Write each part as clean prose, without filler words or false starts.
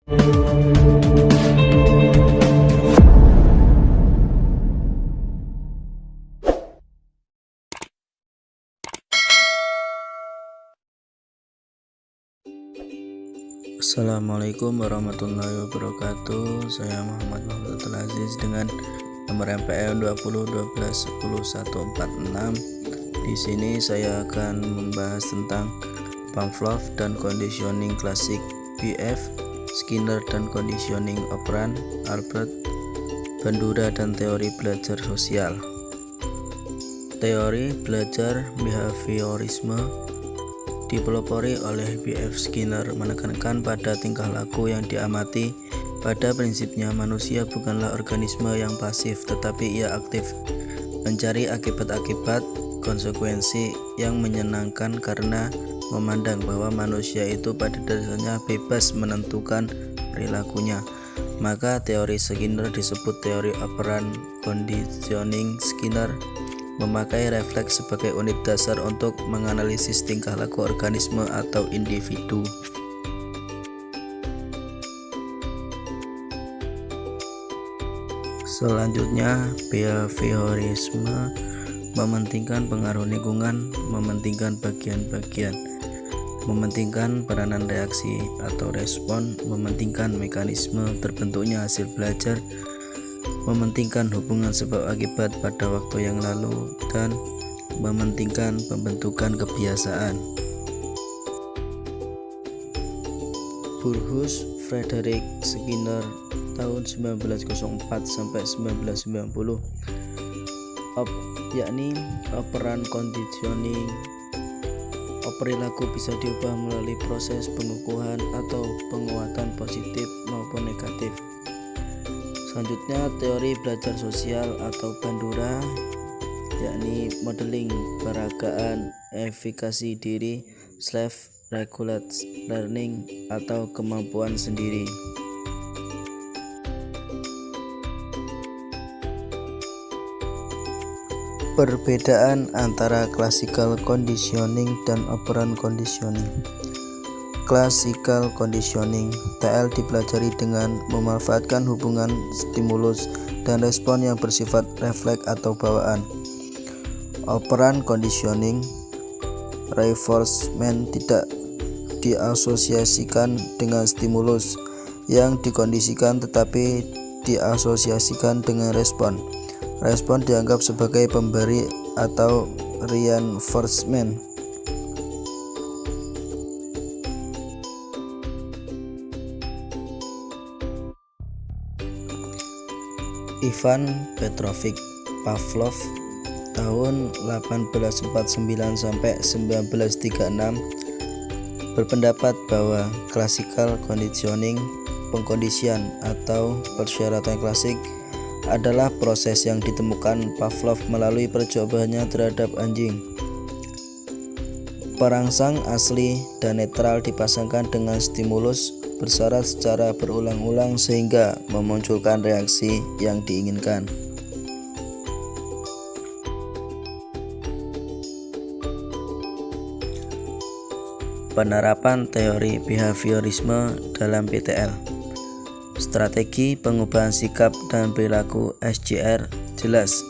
Assalamualaikum warahmatullahi wabarakatuh. Saya Muhammad Abdul Aziz dengan nomor MPL 2012110146. Di sini saya akan membahas tentang Pavlov dan conditioning klasik B.F. Skinner dan conditioning operan Albert Bandura dan teori belajar sosial. Teori belajar behaviorisme dipelopori oleh B.F. Skinner menekankan pada tingkah laku yang diamati. Pada prinsipnya manusia bukanlah organisme yang pasif, tetapi ia aktif, mencari akibat-akibat konsekuensi yang menyenangkan karena memandang bahwa manusia itu pada dasarnya bebas menentukan perilakunya. Maka teori Skinner disebut teori operan conditioning. Skinner memakai refleks sebagai unit dasar untuk menganalisis tingkah laku organisme atau individu. Selanjutnya, behaviorisme mementingkan pengaruh lingkungan, mementingkan bagian-bagian, mementingkan peranan reaksi atau respon, mementingkan mekanisme terbentuknya hasil belajar, mementingkan hubungan sebab akibat pada waktu yang lalu, dan mementingkan pembentukan kebiasaan. Burrhus Frederick Skinner tahun 1904 sampai 1990, yakni operan conditioning. Perilaku bisa diubah melalui proses pengukuhan atau penguatan positif maupun negatif. Selanjutnya, teori belajar sosial atau Bandura, yakni modeling peragaan efikasi diri, self-regulated learning atau kemampuan sendiri. Perbedaan antara classical conditioning dan operant conditioning. Classical conditioning (TL) dipelajari dengan memanfaatkan hubungan stimulus dan respon yang bersifat refleks atau bawaan. Operant conditioning reinforcement tidak diasosiasikan dengan stimulus yang dikondisikan, tetapi diasosiasikan dengan respon. Respon dianggap sebagai pemberi atau reinforcement. Ivan Petrovich Pavlov tahun 1849 sampai 1936 berpendapat bahwa classical conditioning, pengkondisian atau persyaratan klasik, adalah proses yang ditemukan Pavlov melalui percobaannya terhadap anjing. Perangsang asli dan netral dipasangkan dengan stimulus bersyarat secara berulang-ulang sehingga memunculkan reaksi yang diinginkan. Penerapan teori behaviorisme dalam PTL. Strategi pengubahan sikap dan perilaku SJR jelas.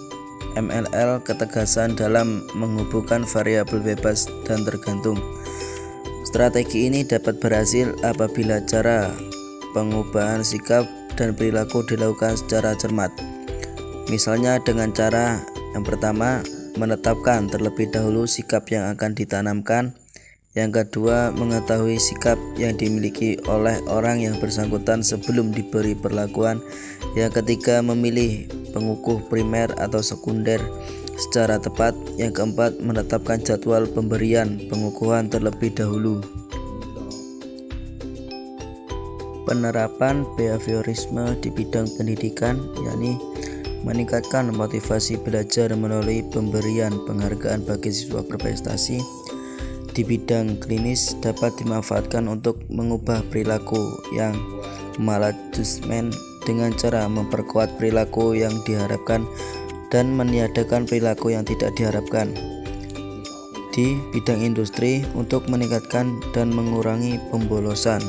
MLL ketegasan dalam menghubungkan variabel bebas dan tergantung. Strategi ini dapat berhasil apabila cara pengubahan sikap dan perilaku dilakukan secara cermat. Misalnya dengan cara yang pertama, menetapkan terlebih dahulu sikap yang akan ditanamkan. Yang kedua, mengetahui sikap yang dimiliki oleh orang yang bersangkutan sebelum diberi perlakuan. Yang ketiga, memilih pengukuh primer atau sekunder secara tepat. Yang keempat, menetapkan jadwal pemberian pengukuhan terlebih dahulu. Penerapan behaviorisme di bidang pendidikan, yakni meningkatkan motivasi belajar melalui pemberian penghargaan bagi siswa berprestasi. Di bidang klinis dapat dimanfaatkan untuk mengubah perilaku yang maladjustment dengan cara memperkuat perilaku yang diharapkan dan meniadakan perilaku yang tidak diharapkan. Di bidang industri untuk meningkatkan dan mengurangi pembolosan.